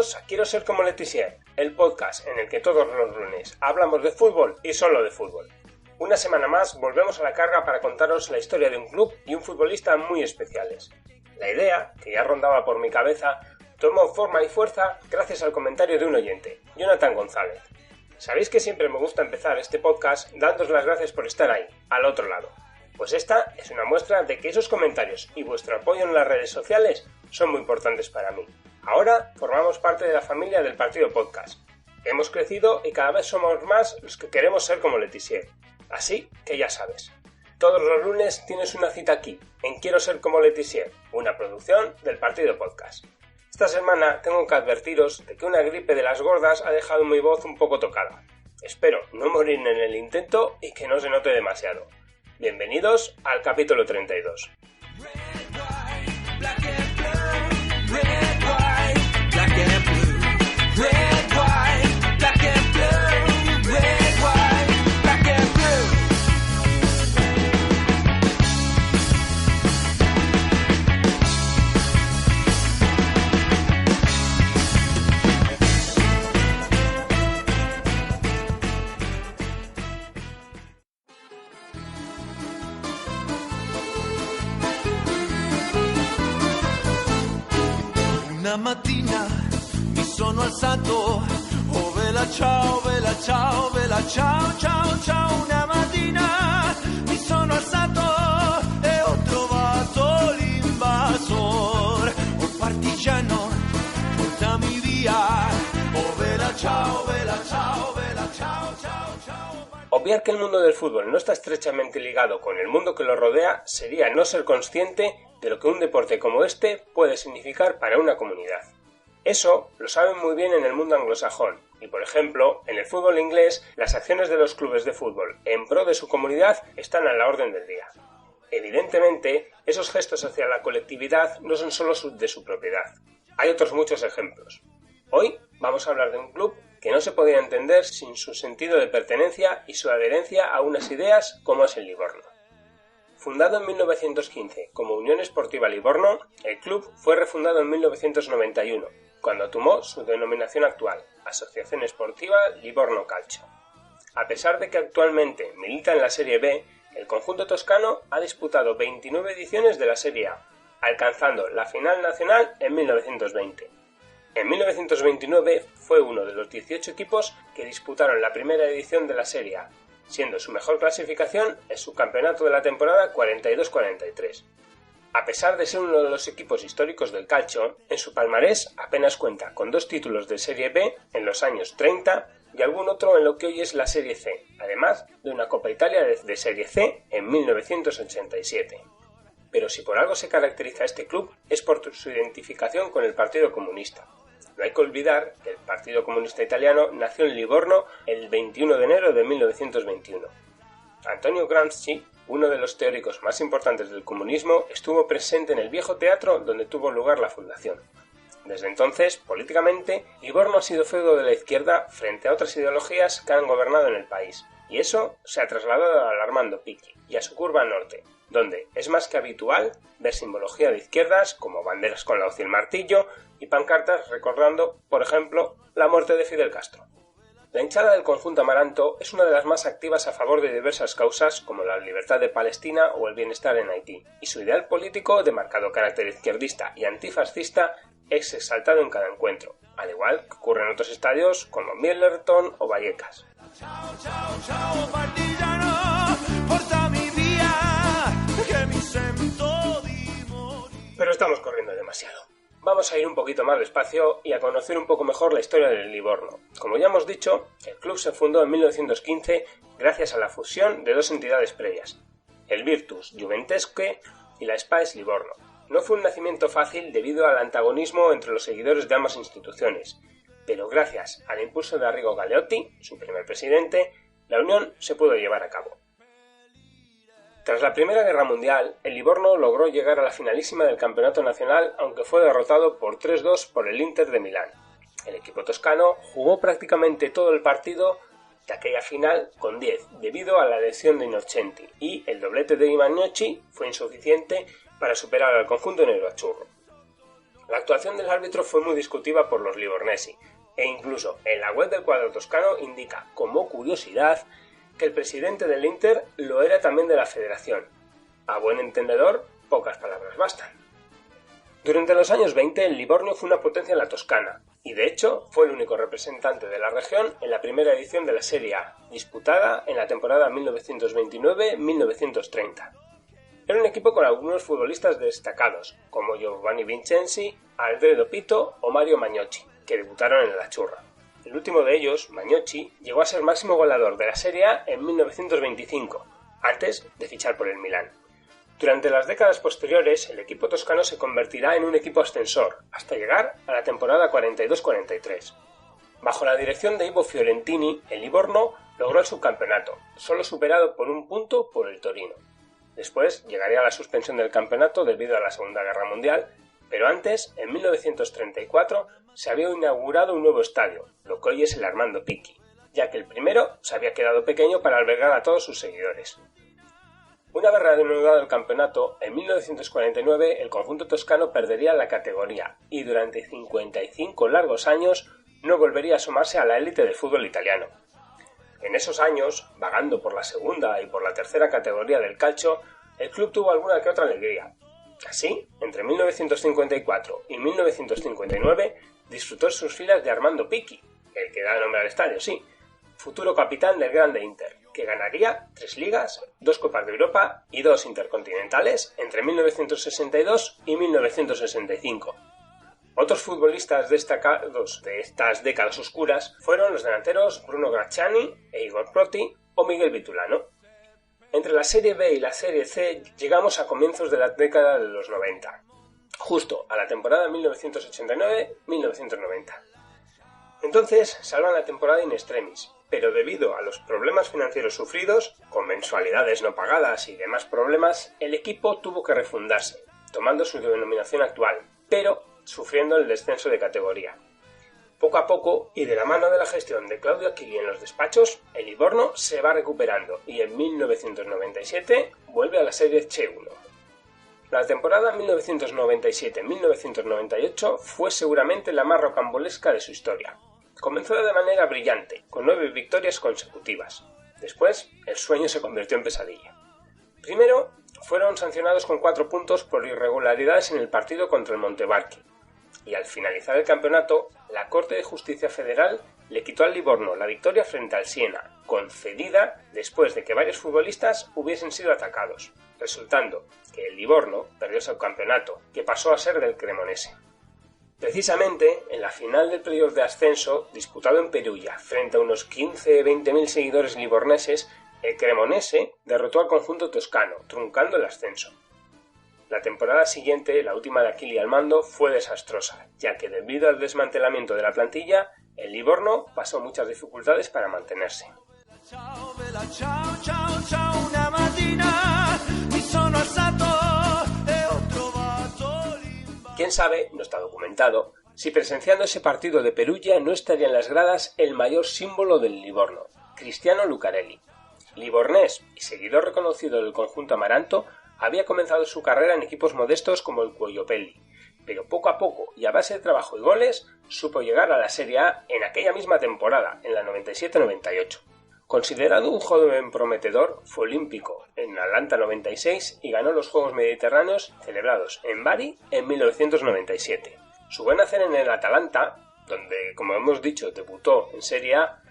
Bienvenidos a Quiero ser como Letizier, el podcast en el que todos los lunes hablamos de fútbol y solo de fútbol. Una semana más volvemos a la carga para contaros la historia de un club y un futbolista muy especiales. La idea, que ya rondaba por mi cabeza, tomó forma y fuerza gracias al comentario de un oyente, Jonathan González. Sabéis que siempre me gusta empezar este podcast dándoos las gracias por estar ahí, al otro lado. Pues esta es una muestra de que esos comentarios y vuestro apoyo en las redes sociales son muy importantes para mí. Ahora formamos parte de la familia del Partido Podcast. Hemos crecido y cada vez somos más los que queremos ser como Letizier. Así que ya sabes, todos los lunes tienes una cita aquí, en Quiero ser como Letizier, una producción del Partido Podcast. Esta semana tengo que advertiros de que una gripe de las gordas ha dejado mi voz un poco tocada. Espero no morir en el intento y que no se note demasiado. Bienvenidos al capítulo 32. Una mattina mi sono alzato, oh vela ciao, vela ciao, vela ciao, ciao, ciao. Una mattina mi sono alzato e ho trovato l'invasor, oh partigiano, portami via, oh vela ciao, vela ciao, vela ciao, ciao, ciao. Obviar que el mundo del fútbol no está estrechamente ligado con el mundo que lo rodea sería no ser consciente de lo que un deporte como este puede significar para una comunidad. Eso lo saben muy bien en el mundo anglosajón, y por ejemplo, en el fútbol inglés, las acciones de los clubes de fútbol en pro de su comunidad están a la orden del día. Evidentemente, esos gestos hacia la colectividad no son solo de su propiedad. Hay otros muchos ejemplos. Hoy vamos a hablar de un club que no se podía entender sin su sentido de pertenencia y su adherencia a unas ideas como es el Livorno. Fundado en 1915 como Unión Esportiva Livorno, el club fue refundado en 1991, cuando tomó su denominación actual, Asociación Esportiva Livorno Calcio. A pesar de que actualmente milita en la Serie B, el conjunto toscano ha disputado 29 ediciones de la Serie A, alcanzando la final nacional en 1920. En 1929 fue uno de los 18 equipos que disputaron la primera edición de la Serie A, siendo su mejor clasificación el subcampeonato de la temporada 42-43. A pesar de ser uno de los equipos históricos del calcio, en su palmarés apenas cuenta con 2 títulos de Serie B en los años 30 y algún otro en lo que hoy es la Serie C, además de una Copa Italia de Serie C en 1987. Pero si por algo se caracteriza a este club es por su identificación con el Partido Comunista. No hay que olvidar que el Partido Comunista Italiano nació en Livorno el 21 de enero de 1921. Antonio Gramsci, uno de los teóricos más importantes del comunismo, estuvo presente en el viejo teatro donde tuvo lugar la fundación. Desde entonces, políticamente, Livorno ha sido feudo de la izquierda frente a otras ideologías que han gobernado en el país, y eso se ha trasladado al Armando Picchi y a su curva norte, donde es más que habitual ver simbología de izquierdas como banderas con la hoz y el martillo y pancartas recordando, por ejemplo, la muerte de Fidel Castro. La hinchada del conjunto amaranto es una de las más activas a favor de diversas causas como la libertad de Palestina o el bienestar en Haití, y su ideal político, de marcado carácter izquierdista y antifascista, es exaltado en cada encuentro, al igual que ocurre en otros estadios como Middleton o Vallecas. Ciao, ciao, ciao, partigiano, portami via, che mi sento di morire. Pero estamos corriendo demasiado. Vamos a ir un poquito más despacio y a conocer un poco mejor la historia del Livorno. Como ya hemos dicho, el club se fundó en 1915 gracias a la fusión de 2 entidades previas, el Virtus Juventesque y la SPAES Livorno. No fue un nacimiento fácil debido al antagonismo entre los seguidores de ambas instituciones, pero gracias al impulso de Arrigo Galeotti, su primer presidente, la unión se pudo llevar a cabo. Tras la Primera Guerra Mundial, el Livorno logró llegar a la finalísima del Campeonato Nacional, aunque fue derrotado por 3-2 por el Inter de Milán. El equipo toscano jugó prácticamente todo el partido de aquella final con 10, debido a la lesión de Innocenti, y el doblete de Ivan Gnocchi fue insuficiente para superar al conjunto nerazzurro. La actuación del árbitro fue muy discutida por los livornesi, e incluso en la web del cuadro toscano indica, como curiosidad, que el presidente del Inter lo era también de la federación. A buen entendedor, pocas palabras bastan. Durante los años 20 el Livorno fue una potencia en la Toscana, y de hecho fue el único representante de la región en la primera edición de la Serie A, disputada en la temporada 1929-1930. Era un equipo con algunos futbolistas destacados, como Giovanni Vincenzi, Alfredo Pito o Mario Magnocchi, que debutaron en la Churra. El último de ellos, Magnocchi, llegó a ser máximo goleador de la Serie A en 1925, antes de fichar por el Milán. Durante las décadas posteriores, el equipo toscano se convertirá en un equipo ascensor, hasta llegar a la temporada 42-43. Bajo la dirección de Ivo Fiorentini, el Livorno logró el subcampeonato, solo superado por un punto por el Torino. Después llegaría la suspensión del campeonato debido a la Segunda Guerra Mundial, pero antes, en 1934, se había inaugurado un nuevo estadio, lo que hoy es el Armando Picchi, ya que el primero se había quedado pequeño para albergar a todos sus seguidores. Una vez reanudado el campeonato, en 1949 el conjunto toscano perdería la categoría y durante 55 largos años no volvería a sumarse a la élite del fútbol italiano. En esos años, vagando por la segunda y por la tercera categoría del calcio, el club tuvo alguna que otra alegría. Así, entre 1954 y 1959 disfrutó en sus filas de Armando Picchi, el que da nombre al estadio, sí, futuro capitán del Grande Inter, que ganaría 3 ligas, 2 Copas de Europa y 2 intercontinentales entre 1962 y 1965. Otros futbolistas destacados de estas décadas oscuras fueron los delanteros Bruno Gracciani e Igor Proti o Miguel Vitulano. Entre la Serie B y la Serie C llegamos a comienzos de la década de los 90, justo a la temporada 1989-1990. Entonces salvan la temporada in extremis, pero debido a los problemas financieros sufridos, con mensualidades no pagadas y demás problemas, el equipo tuvo que refundarse, tomando su denominación actual, pero sufriendo el descenso de categoría. Poco a poco, y de la mano de la gestión de Claudio Achilli en los despachos, el Livorno se va recuperando y en 1997 vuelve a la Serie C1. La temporada 1997-1998 fue seguramente la más rocambolesca de su historia. Comenzó de manera brillante, con 9 victorias consecutivas. Después, el sueño se convirtió en pesadilla. Primero, fueron sancionados con 4 puntos por irregularidades en el partido contra el Montevarchi. Y al finalizar el campeonato, la Corte de Justicia Federal le quitó al Livorno la victoria frente al Siena, concedida después de que varios futbolistas hubiesen sido atacados, resultando que el Livorno perdió su campeonato, que pasó a ser del Cremonese. Precisamente, en la final del playoff de ascenso, disputado en Perugia, frente a unos 15-20.000 seguidores livorneses, el Cremonese derrotó al conjunto toscano, truncando el ascenso. La temporada siguiente, la última de Achilli al mando, fue desastrosa, ya que debido al desmantelamiento de la plantilla, el Livorno pasó muchas dificultades para mantenerse. Quién sabe, no está documentado, si presenciando ese partido de Perugia no estaría en las gradas el mayor símbolo del Livorno, Cristiano Lucarelli. Livornés y seguidor reconocido del conjunto amaranto, había comenzado su carrera en equipos modestos como el Cuoiopelli, pero poco a poco y a base de trabajo y goles supo llegar a la Serie A en aquella misma temporada, en la 97-98. Considerado un joven prometedor, fue olímpico en Atlanta 96 y ganó los Juegos Mediterráneos celebrados en Bari en 1997. Su buen hacer en el Atalanta, donde, como hemos dicho, debutó en Serie A,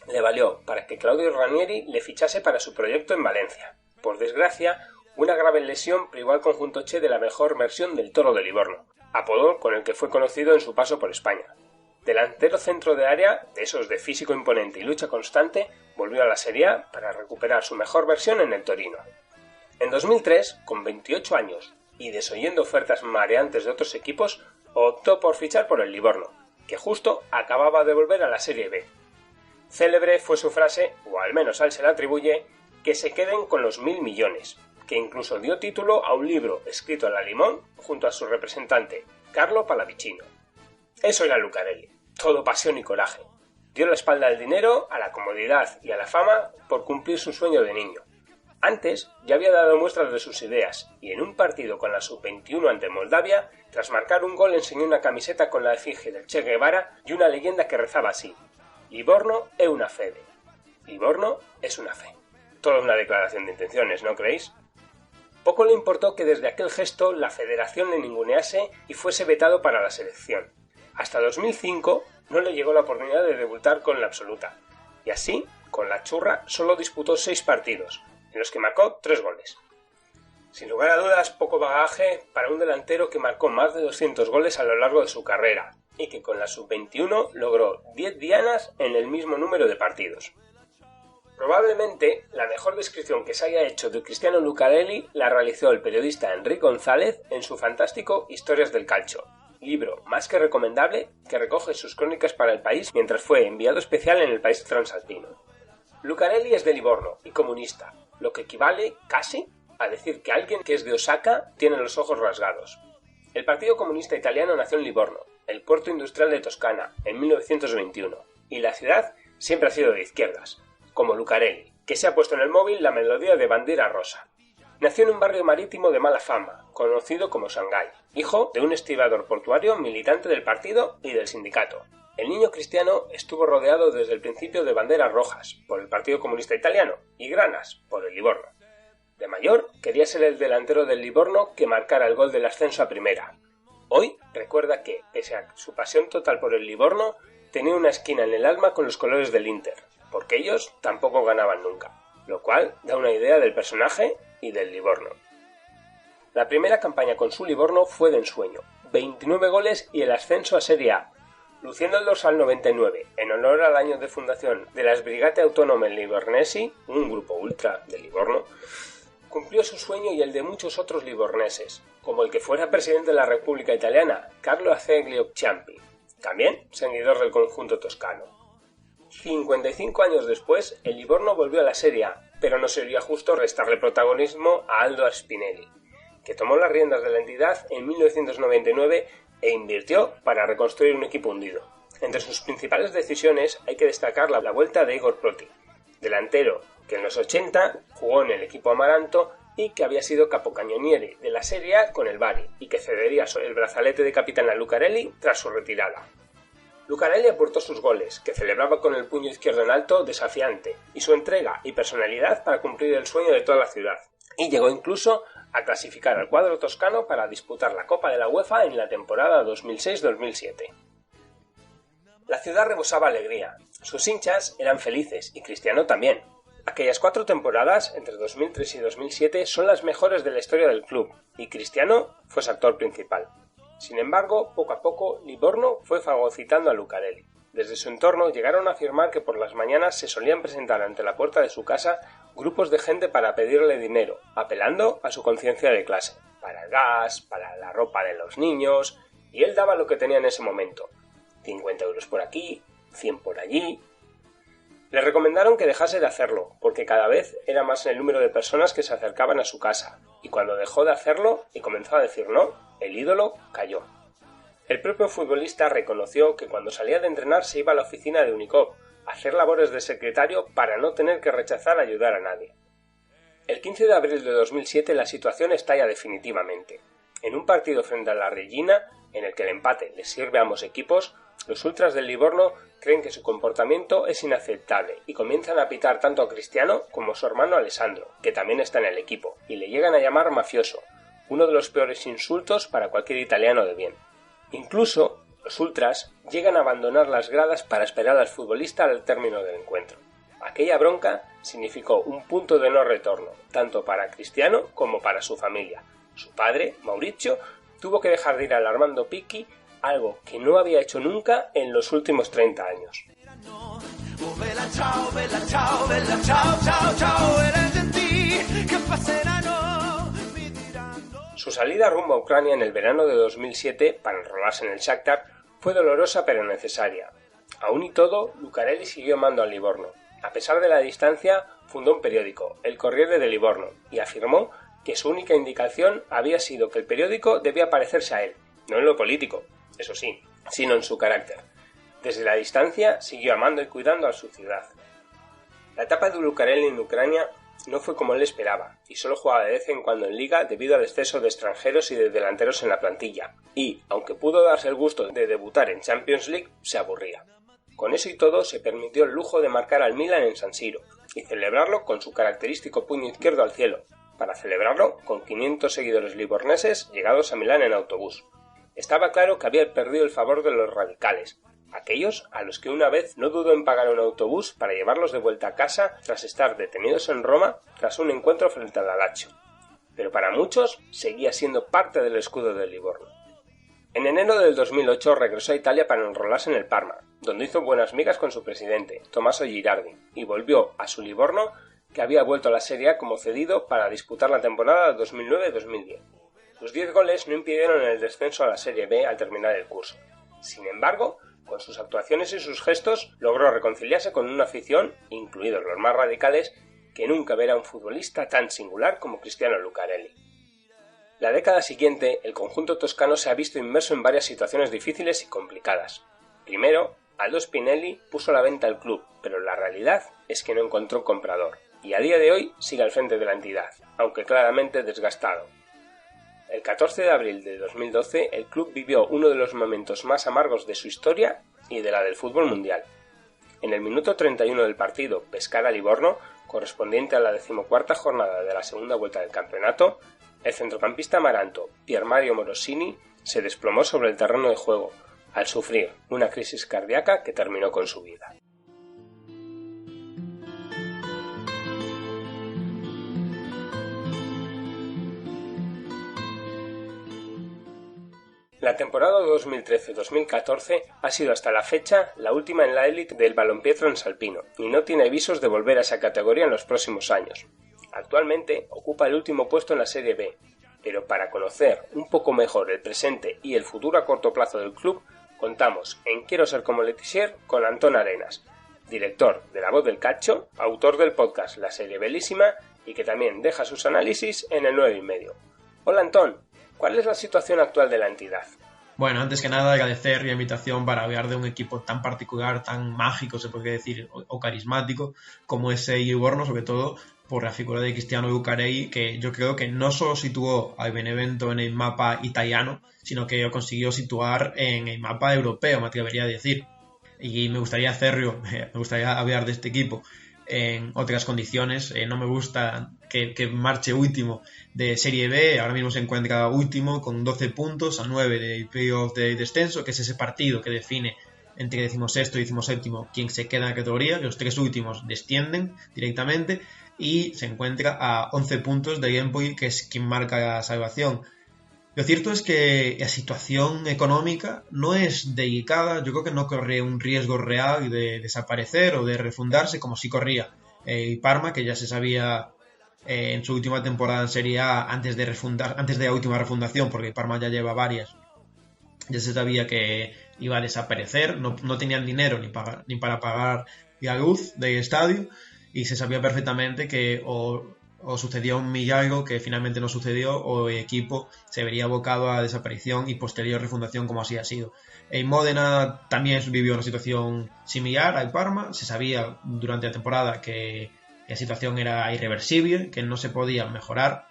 le valió para que Claudio Ranieri le fichase para su proyecto en Valencia. Por desgracia, una grave lesión privó al conjunto che de la mejor versión del Toro de Livorno, apodo con el que fue conocido en su paso por España. Delantero centro de área, de esos de físico imponente y lucha constante, volvió a la Serie A para recuperar su mejor versión en el Torino. En 2003, con 28 años y desoyendo ofertas mareantes de otros equipos, optó por fichar por el Livorno, que justo acababa de volver a la Serie B. Célebre fue su frase, o al menos a él se le atribuye, que se queden con los 1.000 millones, que incluso dio título a un libro escrito a la limón junto a su representante, Carlo Pallavicino. Eso era Lucarelli, todo pasión y coraje. Dio la espalda al dinero, a la comodidad y a la fama por cumplir su sueño de niño. Antes ya había dado muestras de sus ideas y en un partido con la sub-21 ante Moldavia, tras marcar un gol enseñó una camiseta con la efigie del Che Guevara y una leyenda que rezaba así: Livorno è una fede. Livorno es una fe. Toda una declaración de intenciones, ¿no creéis? Poco le importó que desde aquel gesto la federación le ningunease y fuese vetado para la selección. Hasta 2005 no le llegó la oportunidad de debutar con la absoluta, y así, con la churra, solo disputó 6 partidos, en los que marcó 3 goles. Sin lugar a dudas, poco bagaje para un delantero que marcó más de 200 goles a lo largo de su carrera, y que con la sub-21 logró 10 dianas en el mismo número de partidos. Probablemente la mejor descripción que se haya hecho de Cristiano Lucarelli la realizó el periodista Enrique González en su fantástico Historias del Calcio, libro más que recomendable que recoge sus crónicas para El País mientras fue enviado especial en el país transalpino. Lucarelli es de Livorno y comunista, lo que equivale casi a decir que alguien que es de Osaka tiene los ojos rasgados. El Partido Comunista Italiano nació en Livorno, el puerto industrial de Toscana, en 1921, y la ciudad siempre ha sido de izquierdas, como Lucarelli, que se ha puesto en el móvil la melodía de Bandera Rosa. Nació en un barrio marítimo de mala fama, conocido como Shanghái, hijo de un estibador portuario militante del partido y del sindicato. El niño Cristiano estuvo rodeado desde el principio de banderas rojas, por el Partido Comunista Italiano, y granas, por el Livorno. De mayor, quería ser el delantero del Livorno que marcara el gol del ascenso a primera. Hoy recuerda que, pese a su pasión total por el Livorno, tenía una esquina en el alma con los colores del Inter, porque ellos tampoco ganaban nunca, lo cual da una idea del personaje y del Livorno. La primera campaña con su Livorno fue de ensueño, 29 goles y el ascenso a Serie A. Luciendo el dorsal 99, en honor al año de fundación de las Brigate Autonome Livornesi, un grupo ultra de Livorno, cumplió su sueño y el de muchos otros livorneses, como el que fuera presidente de la República Italiana, Carlo Azeglio Ciampi, también seguidor del conjunto toscano. 55 años después, el Livorno volvió a la Serie A, pero no sería justo restarle protagonismo a Aldo Spinelli, que tomó las riendas de la entidad en 1999 e invirtió para reconstruir un equipo hundido. Entre sus principales decisiones hay que destacar la vuelta de Igor Proti, delantero que en los 80 jugó en el equipo amaranto y que había sido capocañoniere de la Serie A con el Bari y que cedería el brazalete de capitán a Lucarelli tras su retirada. Lucarelli aportó sus goles, que celebraba con el puño izquierdo en alto desafiante, y su entrega y personalidad para cumplir el sueño de toda la ciudad, y llegó incluso a clasificar al cuadro toscano para disputar la Copa de la UEFA en la temporada 2006-2007. La ciudad rebosaba alegría, sus hinchas eran felices y Cristiano también. Aquellas 4 temporadas, entre 2003 y 2007, son las mejores de la historia del club, y Cristiano fue su actor principal. Sin embargo, poco a poco, Livorno fue fagocitando a Lucarelli. Desde su entorno llegaron a afirmar que por las mañanas se solían presentar ante la puerta de su casa grupos de gente para pedirle dinero, apelando a su conciencia de clase, para el gas, para la ropa de los niños, y él daba lo que tenía en ese momento, 50 euros por aquí, 100 por allí. Le recomendaron que dejase de hacerlo, porque cada vez era más el número de personas que se acercaban a su casa, y cuando dejó de hacerlo y comenzó a decir no, el ídolo cayó. El propio futbolista reconoció que cuando salía de entrenar se iba a la oficina de Unicop a hacer labores de secretario para no tener que rechazar ayudar a nadie. El 15 de abril de 2007 la situación estalla definitivamente. En un partido frente a la Regina, en el que el empate les sirve a ambos equipos, los ultras del Livorno creen que su comportamiento es inaceptable y comienzan a pitar tanto a Cristiano como a su hermano Alessandro, que también está en el equipo, y le llegan a llamar mafioso, uno de los peores insultos para cualquier italiano de bien. Incluso, los ultras llegan a abandonar las gradas para esperar al futbolista al término del encuentro. Aquella bronca significó un punto de no retorno, tanto para Cristiano como para su familia. Su padre, Mauricio, tuvo que dejar de ir al Armando Picchi, algo que no había hecho nunca en los últimos 30 años. Su salida rumbo a Ucrania en el verano de 2007 para enrolarse en el Shakhtar fue dolorosa pero necesaria. Aún y todo, Lucarelli siguió amando al Livorno. A pesar de la distancia, fundó un periódico, El Corriere de Livorno, y afirmó que su única indicación había sido que el periódico debía parecerse a él, no en lo político, eso sí, sino en su carácter. Desde la distancia siguió amando y cuidando a su ciudad. La etapa de Lucarelli en Ucrania no fue como él esperaba, y solo jugaba de vez en cuando en Liga debido al exceso de extranjeros y de delanteros en la plantilla, y, aunque pudo darse el gusto de debutar en Champions League, se aburría. Con eso y todo, se permitió el lujo de marcar al Milan en San Siro, y celebrarlo con su característico puño izquierdo al cielo, para celebrarlo con 500 seguidores livorneses llegados a Milán en autobús. Estaba claro que había perdido el favor de los radicales, aquellos a los que una vez no dudó en pagar un autobús para llevarlos de vuelta a casa tras estar detenidos en Roma tras un encuentro frente al Lazio. Pero para muchos seguía siendo parte del escudo del Livorno. En enero del 2008 regresó a Italia para enrolarse en el Parma, donde hizo buenas migas con su presidente, Tommaso Girardi, y volvió a su Livorno, que había vuelto a la Serie A como cedido para disputar la temporada 2009-2010. Sus 10 goles no impidieron el descenso a la Serie B al terminar el curso. Sin embargo, con sus actuaciones y sus gestos logró reconciliarse con una afición, incluidos los más radicales, que nunca verá a un futbolista tan singular como Cristiano Lucarelli. La década siguiente, el conjunto toscano se ha visto inmerso en varias situaciones difíciles y complicadas. Primero, Aldo Spinelli puso a la venta el club, pero la realidad es que no encontró comprador, y a día de hoy sigue al frente de la entidad, aunque claramente desgastado. El 14 de abril de 2012, el club vivió uno de los momentos más amargos de su historia y de la del fútbol mundial. En el minuto 31 del partido Pescara-Livorno, correspondiente a la 14ª jornada de la segunda vuelta del campeonato, el centrocampista amaranto Pier Mario Morosini se desplomó sobre el terreno de juego, al sufrir una crisis cardíaca que terminó con su vida. La temporada 2013-2014 ha sido hasta la fecha la última en la élite del balompié transalpino y no tiene visos de volver a esa categoría en los próximos años. Actualmente ocupa el último puesto en la Serie B, pero para conocer un poco mejor el presente y el futuro a corto plazo del club, contamos en Quiero ser como Letisier con Antón Arenas, director de La Voz del Calcio, autor del podcast La Serie Bellísima y que también deja sus análisis en el 9 y medio. Hola Antón, ¿cuál es la situación actual de la entidad? Bueno, antes que nada agradecer la invitación para hablar de un equipo tan particular, tan mágico, se podría decir, o carismático, como es el Livorno, sobre todo por la figura de Cristiano Lucarelli, que yo creo que no solo situó al Benevento en el mapa italiano, sino que lo consiguió situar en el mapa europeo, me atrevería a decir. Y me gustaría hacerlo, me gustaría hablar de este equipo en otras condiciones. No me gusta que marche último de Serie B, ahora mismo se encuentra último con 12 puntos a 9 del playoff de descenso, que es ese partido que define entre 16º y 17º quién se queda en la categoría. Los tres últimos descienden directamente y se encuentra a 11 puntos de Empoli, que es quien marca la salvación. Lo cierto es que la situación económica no es delicada, yo creo que no corre un riesgo real de desaparecer o de refundarse como sí corría el Parma, que ya se sabía en su última temporada en Serie A antes de la última refundación, porque el Parma ya lleva varias, ya se sabía que iba a desaparecer, no tenían dinero ni para pagar la luz del estadio y se sabía perfectamente que o sucedió un milagro que finalmente no sucedió o el equipo se vería abocado a desaparición y posterior refundación como así ha sido. El Módena también vivió una situación similar al Parma, se sabía durante la temporada que la situación era irreversible, que no se podía mejorar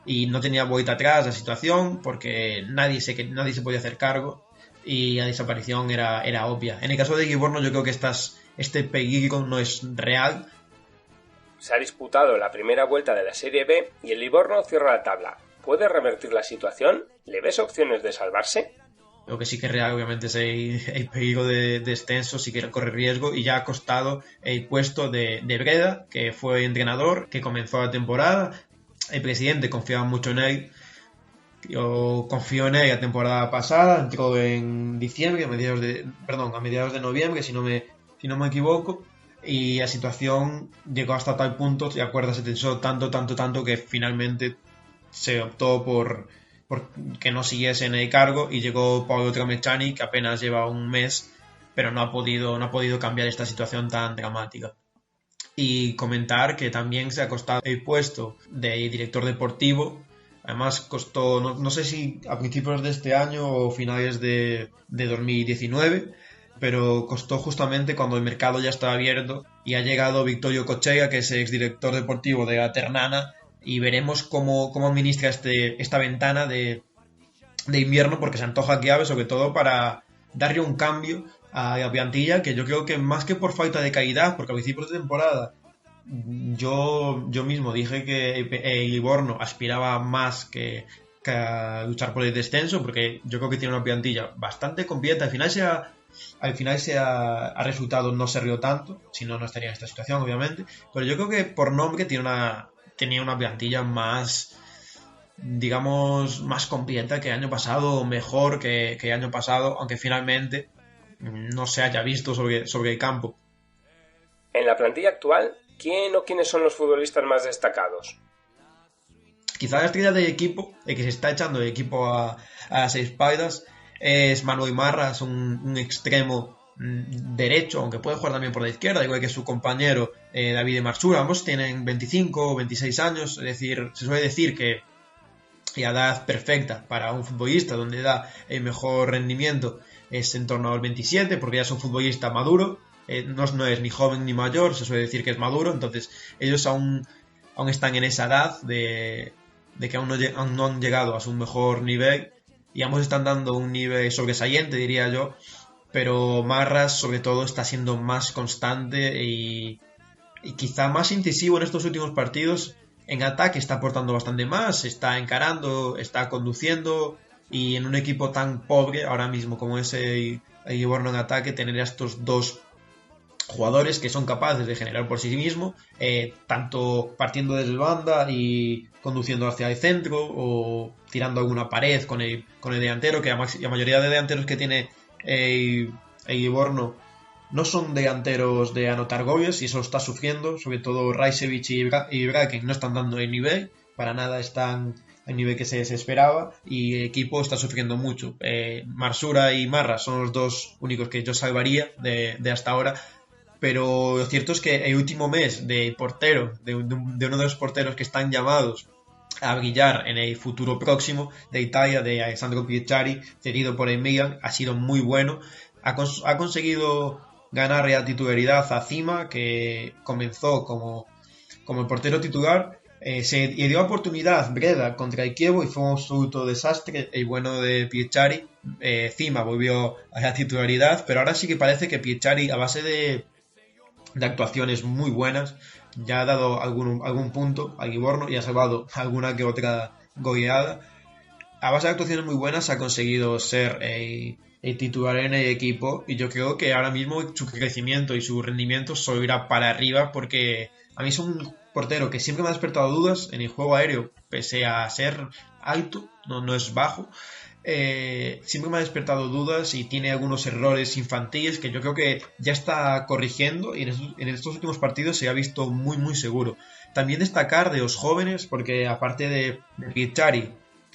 y no tenía vuelta atrás la situación porque nadie se podía hacer cargo y la desaparición era obvia. En el caso de Livorno yo creo que este peligro no es real. Se ha disputado la primera vuelta de la Serie B y el Livorno cierra la tabla. ¿Puede revertir la situación? ¿Le ves opciones de salvarse? Lo que sí que es real, obviamente, es el peligro de descenso, sí que corre riesgo y ya ha costado el puesto de Breda, que fue entrenador, que comenzó la temporada. El presidente confiaba mucho en él. Yo confío en él la temporada pasada, entró en diciembre, a mediados de noviembre, si no me equivoco. Y la situación llegó hasta tal punto, la cuerda se tensó tanto que finalmente se optó por que no siguiese en el cargo y llegó Paolo Tramecciani, que apenas lleva un mes, pero no ha podido cambiar esta situación tan dramática. Y comentar que también se ha costado el puesto de director deportivo, además costó, no sé si a principios de este año o finales de 2019, pero costó justamente cuando el mercado ya estaba abierto y ha llegado Vittorio Cochega, que es exdirector deportivo de la Ternana, y veremos cómo administra esta ventana de invierno, porque se antoja clave, sobre todo para darle un cambio a la plantilla, que yo creo que más que por falta de calidad, porque al principio de temporada yo mismo dije que el Livorno aspiraba más que a luchar por el descenso, porque yo creo que tiene una plantilla bastante completa. Al final se ha resultado no serlo tanto, si no, no estaría en esta situación, obviamente, pero yo creo que por nombre tenía una plantilla más, digamos, más completa que el año pasado, o mejor que el año pasado, aunque finalmente no se haya visto sobre el campo. En la plantilla actual, ¿quién o quiénes son los futbolistas más destacados? Quizá la estrella del equipo, el que se está echando el equipo a las espaldas, es Manuel Marras, un extremo derecho, aunque puede jugar también por la izquierda, igual que su compañero David Marsura. Ambos tienen 25 o 26 años, es decir, se suele decir que la edad perfecta para un futbolista donde da el mejor rendimiento es en torno al 27, porque ya es un futbolista maduro, no es ni joven ni mayor, se suele decir que es maduro. Entonces ellos aún están en esa edad de que aún no han llegado a su mejor nivel, y ambos están dando un nivel sobresaliente, diría yo, pero Marras sobre todo está siendo más constante y quizá más incisivo en estos últimos partidos. En ataque está aportando bastante más, está encarando, está conduciendo, y en un equipo tan pobre ahora mismo como es el Livorno en ataque, tener a estos dos jugadores que son capaces de generar por sí mismos, tanto partiendo desde banda y conduciendo hacia el centro, o tirando alguna pared con el delantero, que la mayoría de delanteros que tiene el Livorno no son delanteros de anotar goles, y eso está sufriendo, sobre todo Rajcevic y Braken no están dando el nivel, para nada están al nivel que se esperaba, y el equipo está sufriendo mucho. Marsura y Marras son los dos únicos que yo salvaría de hasta ahora, pero lo cierto es que el último mes de portero, de uno de los porteros que están llamados a brillar en el futuro próximo de Italia, de Alessandro Piecciari, cedido por el Milan, ha sido muy bueno. Ha conseguido ganar la titularidad a Cima, que comenzó como el portero titular. Se le dio oportunidad Breda contra el Chievo y fue un absoluto desastre el bueno de Piecciari. Cima volvió a la titularidad, pero ahora sí que parece que Piecciari, a base de actuaciones muy buenas, ya ha dado algún punto al Livorno y ha salvado alguna que otra goleada. A base de actuaciones muy buenas ha conseguido ser el titular en el equipo, y yo creo que ahora mismo su crecimiento y su rendimiento solo irá para arriba, porque a mí es un portero que siempre me ha despertado dudas en el juego aéreo, pese a ser alto, no es bajo. Siempre me ha despertado dudas y tiene algunos errores infantiles que yo creo que ya está corrigiendo, y en estos últimos partidos se ha visto muy muy seguro. También destacar de los jóvenes, porque aparte de Piecciari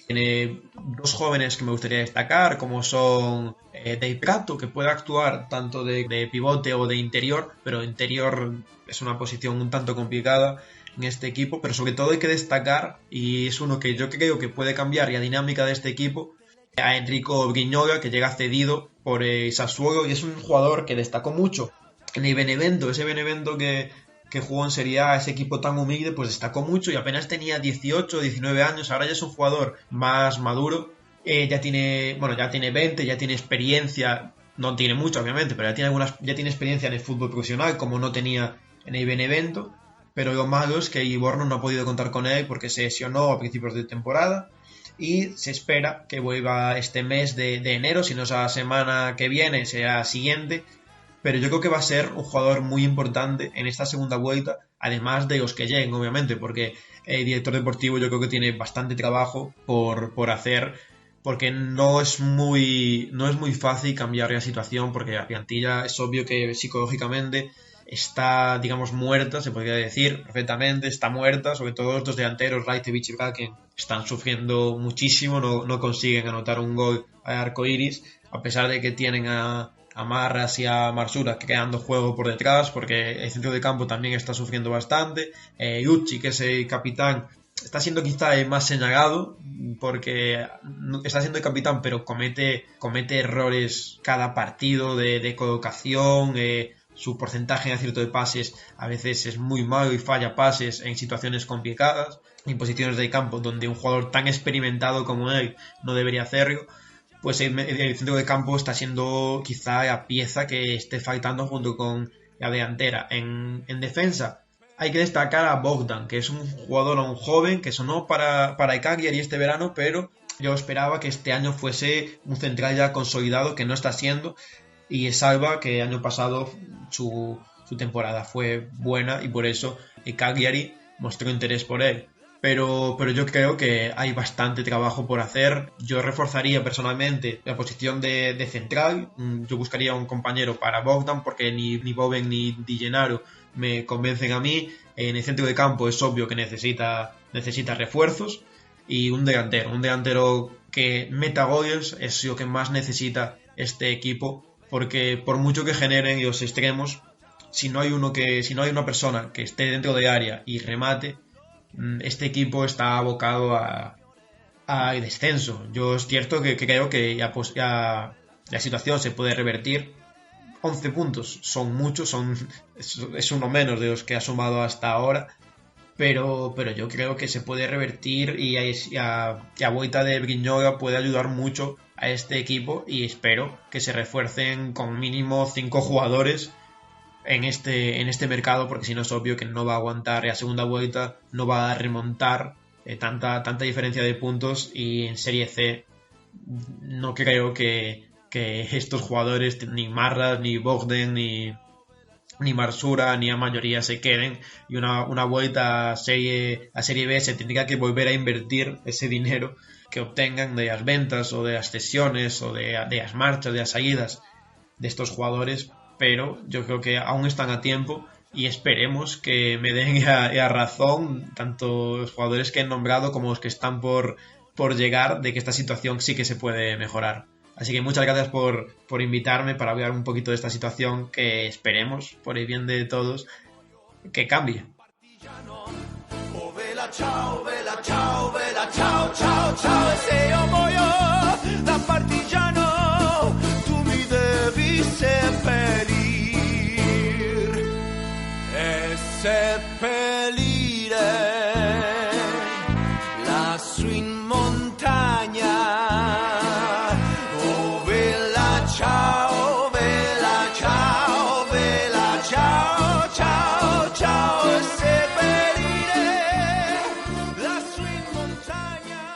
tiene dos jóvenes que me gustaría destacar, como son Del Prato, que puede actuar tanto de pivote o de interior, pero interior es una posición un tanto complicada en este equipo. Pero sobre todo hay que destacar, y es uno que yo creo que puede cambiar la dinámica de este equipo, a Enrico Brignola, que llega cedido por el Sassuolo, y es un jugador que destacó mucho en el Benevento, ese Benevento que jugó en Serie A, ese equipo tan humilde, pues destacó mucho, y apenas tenía 18 o 19 años, ahora ya es un jugador más maduro, ya tiene 20, ya tiene experiencia, no tiene mucho obviamente, pero ya tiene experiencia en el fútbol profesional, como no tenía en el Benevento. Pero lo malo es que Livorno no ha podido contar con él porque se lesionó a principios de temporada, y se espera que vuelva este mes de enero, si no es la semana que viene, será la siguiente. Pero yo creo que va a ser un jugador muy importante en esta segunda vuelta, además de los que lleguen, obviamente, porque el director deportivo yo creo que tiene bastante trabajo por hacer, porque no es muy fácil cambiar la situación, porque la plantilla es obvio que psicológicamente está, digamos, muerta, se podría decir perfectamente, está muerta, sobre todo estos delanteros, Rajcevic y Braken, están sufriendo muchísimo, no consiguen anotar un gol al arco iris, a pesar de que tienen a Marras y a Marsura creando juego por detrás, porque el centro de campo también está sufriendo bastante. Ucci, que es el capitán, está siendo quizá el más señalado porque está siendo el capitán, pero comete errores cada partido de colocación, su porcentaje de acierto de pases a veces es muy malo y falla pases en situaciones complicadas, en posiciones de campo donde un jugador tan experimentado como él no debería hacerlo. Pues el centro de campo está siendo quizá la pieza que esté faltando junto con la delantera. En defensa hay que destacar a Bogdan, que es un jugador aún joven, que sonó para el Cagliari este verano, pero yo esperaba que este año fuese un central ya consolidado, que no está siendo, y Salva, que el año pasado su temporada fue buena y por eso el Cagliari mostró interés por él. Pero yo creo que hay bastante trabajo por hacer. Yo reforzaría personalmente la posición de central. Yo buscaría un compañero para Bogdan, porque ni Boven ni Di Gennaro me convencen a mí. En el centro de campo es obvio que necesita refuerzos. Y un delantero que meta goles es lo que más necesita este equipo, porque por mucho que generen los extremos, si no hay una persona que esté dentro de área y remate, este equipo está abocado al descenso. Yo es cierto que creo que ya la situación se puede revertir. 11 puntos son muchos, es uno menos de los que ha sumado hasta ahora, pero yo creo que se puede revertir y a vuelta de Brignola puede ayudar mucho a este equipo, y espero que se refuercen con mínimo 5 jugadores en este mercado, porque si no es obvio que no va a aguantar la segunda vuelta, no va a remontar tanta diferencia de puntos, y en Serie C no creo que estos jugadores, ni Marras, ni Bogdan, ni Marsura, ni a mayoría se queden, y una vuelta a Serie B se tendría que volver a invertir ese dinero que obtengan de las ventas o de las cesiones o de las marchas, de las salidas de estos jugadores. Pero yo creo que aún están a tiempo y esperemos que me den la razón tanto los jugadores que he nombrado como los que están por llegar, de que esta situación sí que se puede mejorar. Así que muchas gracias por invitarme para hablar un poquito de esta situación, que esperemos, por el bien de todos, que cambie. Oh, vela, ciao, vela, ciao, vela, ciao, ciao, ciao. E se io muoio da partigiano, tu mi devi seppellir e seppellire lassù in montagna. Oh, vela, ciao, vela, ciao, vela, ciao, ciao, ciao. E seppellire lassù in montagna.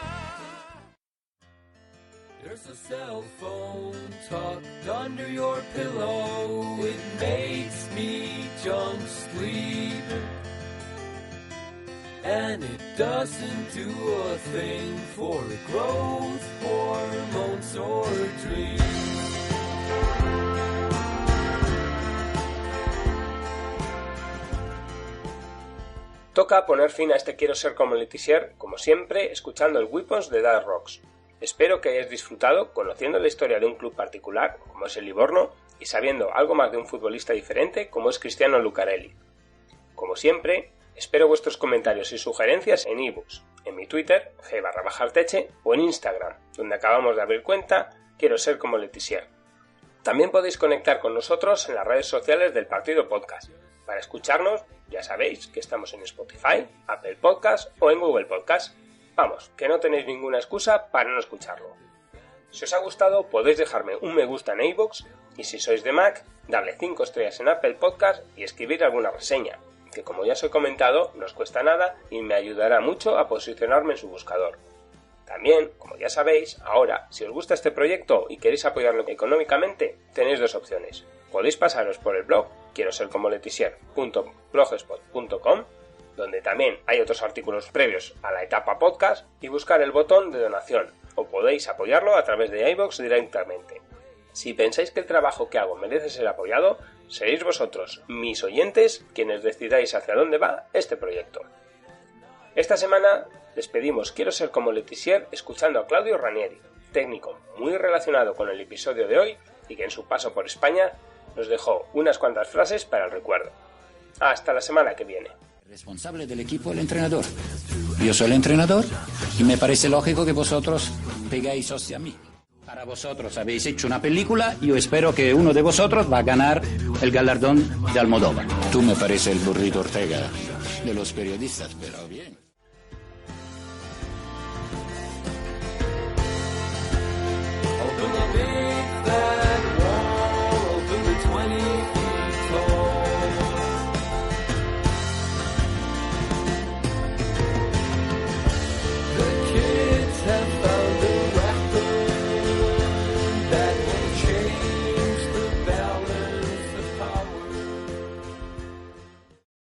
There's a cell phone tucked under your pillow. It makes me jump sleep, and it doesn't do a thing for growth hormones or dreams. Toca poner fin a este Quiero ser como Letizier, como siempre, escuchando el Weapons de Dark Rocks. Espero que hayáis disfrutado conociendo la historia de un club particular, como es el Livorno, y sabiendo algo más de un futbolista diferente, como es Cristiano Lucarelli. Como siempre, espero vuestros comentarios y sugerencias en ebooks, en mi Twitter, g_arteche, o en Instagram, donde acabamos de abrir cuenta Quiero ser como Letizier. También podéis conectar con nosotros en las redes sociales del Partido Podcast. Para escucharnos, ya sabéis que estamos en Spotify, Apple Podcast o en Google Podcast. Vamos, que no tenéis ninguna excusa para no escucharlo. Si os ha gustado, podéis dejarme un me gusta en iVoox, y si sois de Mac, darle 5 estrellas en Apple Podcast y escribir alguna reseña, que como ya os he comentado, no os cuesta nada y me ayudará mucho a posicionarme en su buscador. También, como ya sabéis, ahora, si os gusta este proyecto y queréis apoyarlo económicamente, tenéis dos opciones. Podéis pasaros por el blog quiero ser como Letizier.blogspot.com, donde también hay otros artículos previos a la etapa podcast, y buscar el botón de donación, o podéis apoyarlo a través de iVoox directamente. Si pensáis que el trabajo que hago merece ser apoyado, seréis vosotros, mis oyentes, quienes decidáis hacia dónde va este proyecto. Esta semana despedimos Quiero ser como Letizier escuchando a Claudio Ranieri, técnico muy relacionado con el episodio de hoy y que en su paso por España nos dejó unas cuantas frases para el recuerdo. Hasta la semana que viene. Responsable del equipo, el entrenador. Yo soy el entrenador y me parece lógico que vosotros pegáis hacia mí. Para vosotros habéis hecho una película, yo espero que uno de vosotros va a ganar el galardón de Almodóvar. Tú me parece el burrito Ortega de los periodistas, pero bien. Alguna vez